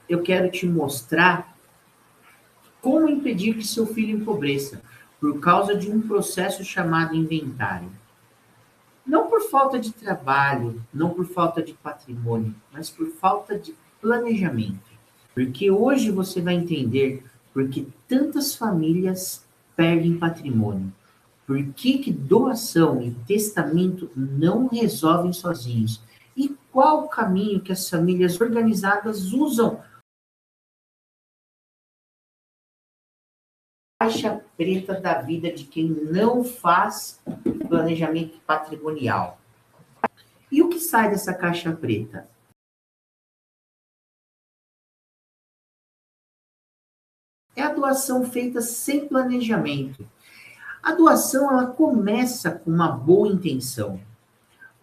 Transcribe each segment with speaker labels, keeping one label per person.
Speaker 1: eu quero te mostrar como impedir que seu filho empobreça por causa de um processo chamado inventário. Não por falta de trabalho, não por falta de patrimônio, mas por falta de planejamento. Porque hoje você vai entender por que tantas famílias perdem patrimônio. Por que doação e testamento não resolvem sozinhos? E qual o caminho que as famílias organizadas usam? Caixa preta da vida de quem não faz planejamento patrimonial. E o que sai dessa caixa preta? É a doação feita sem planejamento. A doação ela começa com uma boa intenção,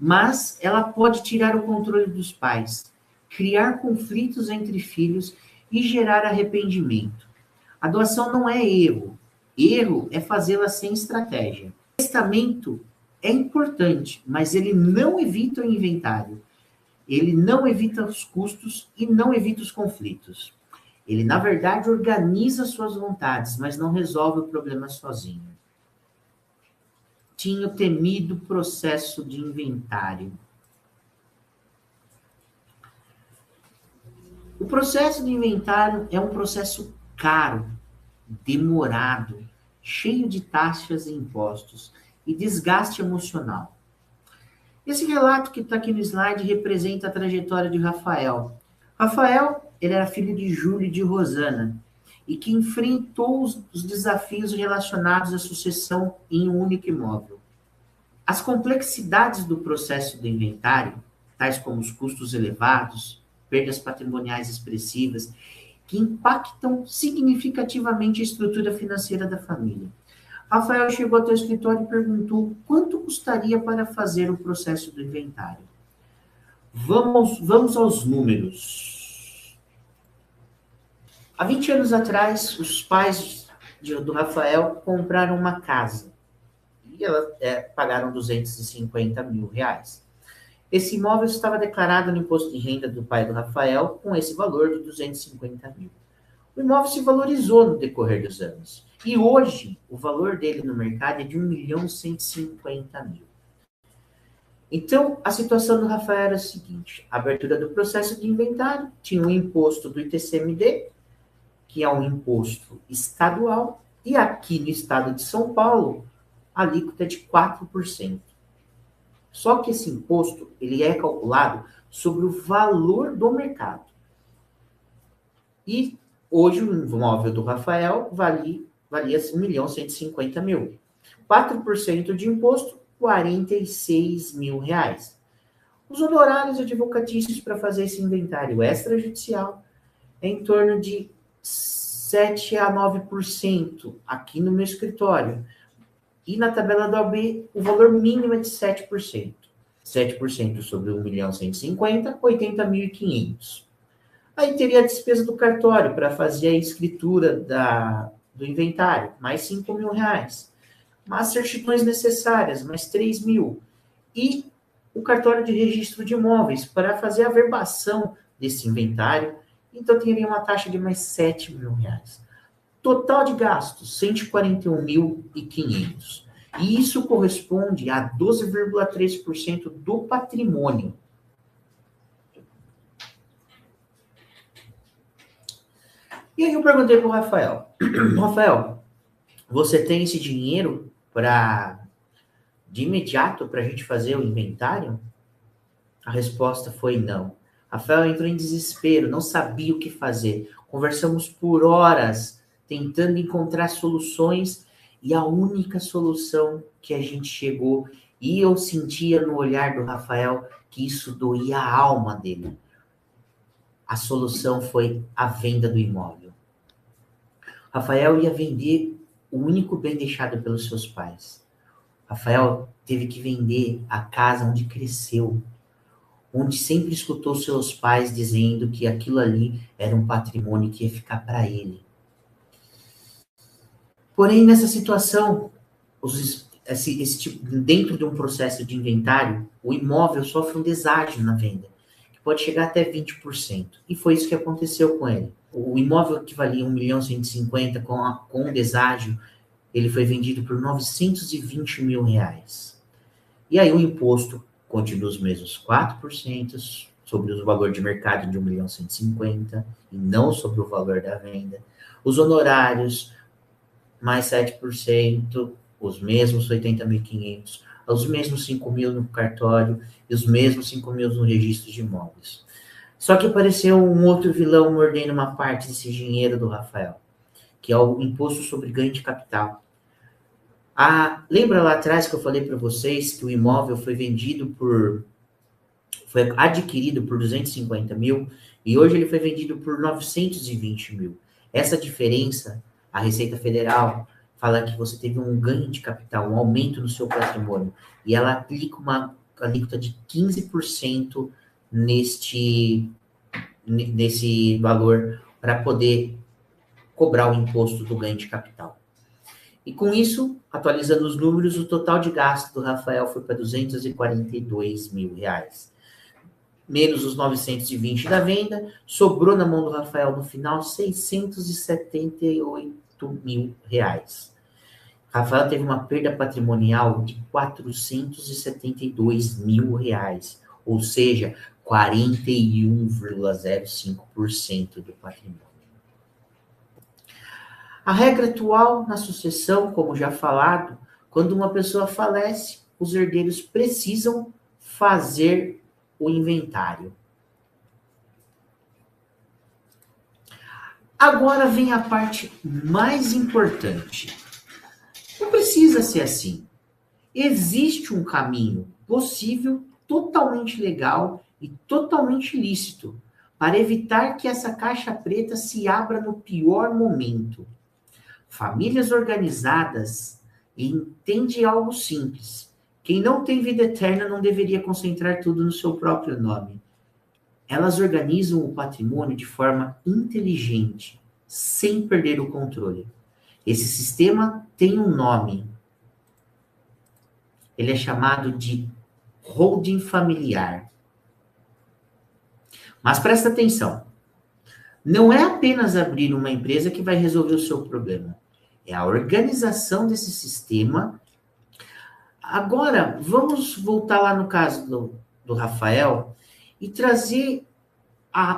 Speaker 1: mas ela pode tirar o controle dos pais, criar conflitos entre filhos e gerar arrependimento. A doação não é erro. Erro é fazê-la sem estratégia. O testamento é importante, mas ele não evita o inventário. Ele não evita os custos e não evita os conflitos. Ele, na verdade, organiza suas vontades, mas não resolve o problema sozinho. Tinha o temido processo de inventário. O processo de inventário é um processo caro, demorado, cheio de taxas e impostos e desgaste emocional. Esse relato que está aqui no slide representa a trajetória de Rafael. Rafael, ele era filho de Júlio e de Rosana, e que enfrentou os desafios relacionados à sucessão em um único imóvel. As complexidades do processo do inventário, tais como os custos elevados, perdas patrimoniais expressivas, que impactam significativamente a estrutura financeira da família. Rafael chegou até o escritório e perguntou quanto custaria para fazer o processo do inventário. Vamos aos números. Há 20 anos atrás, os pais do Rafael compraram uma casa e pagaram 250 mil reais. Esse imóvel estava declarado no imposto de renda do pai do Rafael com esse valor de 250 mil. O imóvel se valorizou no decorrer dos anos. E hoje, o valor dele no mercado é de 1.150.000. Então, a situação do Rafael era a seguinte: a abertura do processo de inventário tinha um imposto do ITCMD, que é um imposto estadual, e aqui no estado de São Paulo, a alíquota é de 4%. Só que esse imposto ele é calculado sobre o valor do mercado. E hoje o imóvel do Rafael valia 1.150.000. 4% de imposto, 46 mil reais. Os honorários advocatícios para fazer esse inventário extrajudicial é em torno de 7 a 9% aqui no meu escritório. E na tabela do AB, o valor mínimo é de 7%. 7% sobre 1.150.000, 80.500. Aí teria a despesa do cartório para fazer a escritura do inventário, mais 5 mil reais. Mais certidões necessárias, mais 3 mil. E o cartório de registro de imóveis para fazer a verbação desse inventário. Então teria uma taxa de mais 7 mil reais. Total de gastos, 141.500. E isso corresponde a 12,3% do patrimônio. E aí eu perguntei para o Rafael, Rafael, você tem esse dinheiro de imediato para a gente fazer o inventário? A resposta foi não. Rafael entrou em desespero, não sabia o que fazer. Conversamos por horas, tentando encontrar soluções, e a única solução que a gente chegou, e eu sentia no olhar do Rafael que isso doía a alma dele. A solução foi a venda do imóvel. Rafael ia vender o único bem deixado pelos seus pais. Rafael teve que vender a casa onde cresceu, onde sempre escutou seus pais dizendo que aquilo ali era um patrimônio que ia ficar para ele. Porém, nessa situação, dentro de um processo de inventário, o imóvel sofre um deságio na venda, que pode chegar até 20%. E foi isso que aconteceu com ele. O imóvel que valia 1.150.000 com o deságio, ele foi vendido por 920 mil reais. E aí o imposto continua os mesmos 4% sobre o valor de mercado de 1.150.000 e não sobre o valor da venda. Os honorários, mais 7%, os mesmos 80.500, os mesmos 5.000 no cartório e os mesmos 5.000 no registro de imóveis. Só que apareceu um outro vilão mordendo uma parte desse dinheiro do Rafael, que é o imposto sobre ganho de capital. Lembra lá atrás que eu falei para vocês que o imóvel foi adquirido por 250 mil e hoje ele foi vendido por 920 mil. Essa diferença, a Receita Federal fala que você teve um ganho de capital, um aumento no seu patrimônio, e ela aplica uma alíquota de 15% nesse valor para poder cobrar o imposto do ganho de capital. E com isso, atualizando os números, o total de gasto do Rafael foi para 242 mil reais. Menos os 920 da venda, sobrou na mão do Rafael no final 678 mil reais. Rafael teve uma perda patrimonial de 472 mil reais, ou seja, 41,05% do patrimônio. A regra atual na sucessão, como já falado, quando uma pessoa falece, os herdeiros precisam fazer o inventário. Agora vem a parte mais importante. Não precisa ser assim. Existe um caminho possível, totalmente legal e totalmente lícito, para evitar que essa caixa preta se abra no pior momento. Famílias organizadas entendem algo simples. Quem não tem vida eterna não deveria concentrar tudo no seu próprio nome. Elas organizam o patrimônio de forma inteligente, sem perder o controle. Esse sistema tem um nome. Ele é chamado de holding familiar. Mas presta atenção. Não é apenas abrir uma empresa que vai resolver o seu problema. É a organização desse sistema. Agora, vamos voltar lá no caso do Rafael e trazer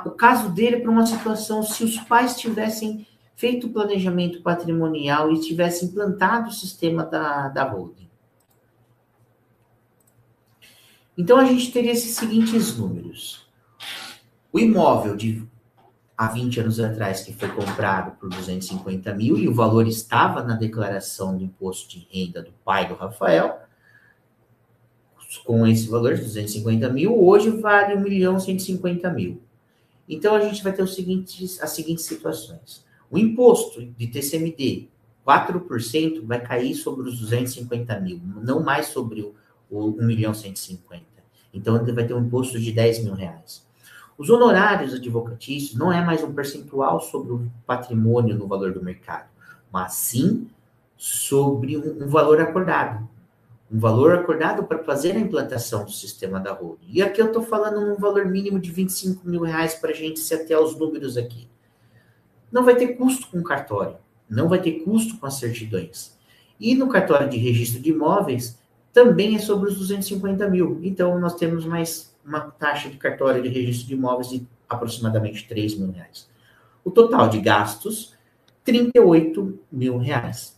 Speaker 1: o caso dele para uma situação se os pais tivessem feito o planejamento patrimonial e tivessem implantado o sistema da holding. Então, a gente teria esses seguintes números. O imóvel há 20 anos atrás, que foi comprado por 250 mil, e o valor estava na declaração do imposto de renda do pai do Rafael, com esse valor de 250 mil, hoje vale 1.150.000. Então, a gente vai ter as seguintes situações. O imposto de TCMD, 4%, vai cair sobre os 250 mil, não mais sobre o 1.150.000. Então, ele vai ter um imposto de 10 mil reais. Os honorários advocatícios não é mais um percentual sobre o patrimônio no valor do mercado, mas sim sobre um valor acordado. Um valor acordado para fazer a implantação do sistema da holding. E aqui eu estou falando um valor mínimo de 25 mil reais para a gente se ater aos números aqui. Não vai ter custo com o cartório, não vai ter custo com as certidões. E no cartório de registro de imóveis, também é sobre os 250 mil. Então, nós temos mais uma taxa de cartório de registro de imóveis de aproximadamente 3 mil reais. O total de gastos, 38 mil reais.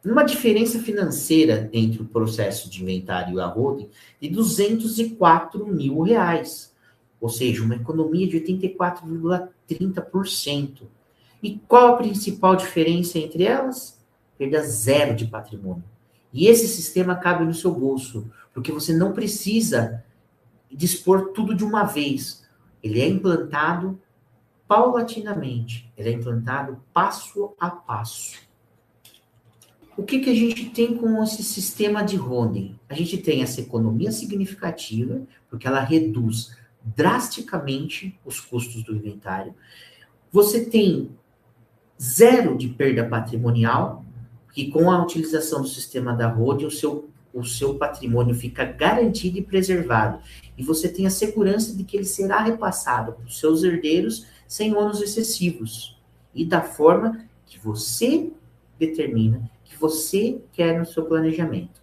Speaker 1: Uma diferença financeira entre o processo de inventário e a holding de 204 mil reais. Ou seja, uma economia de 84,30%. E qual a principal diferença entre elas? Perda zero de patrimônio. E esse sistema cabe no seu bolso, porque você não precisa dispor tudo de uma vez. Ele é implantado paulatinamente. Ele é implantado passo a passo. O que a gente tem com esse sistema de holding? A gente tem essa economia significativa, porque ela reduz drasticamente os custos do inventário. Você tem zero de perda patrimonial, que com a utilização do sistema da holding, o seu o seu patrimônio fica garantido e preservado, e você tem a segurança de que ele será repassado para os seus herdeiros sem ônus excessivos, e da forma que você determina, que você quer no seu planejamento.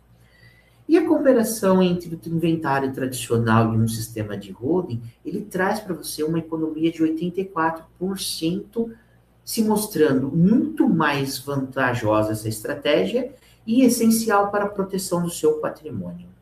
Speaker 1: E a comparação entre o inventário tradicional e um sistema de holding, ele traz para você uma economia de 84%, se mostrando muito mais vantajosa essa estratégia e essencial para a proteção do seu patrimônio.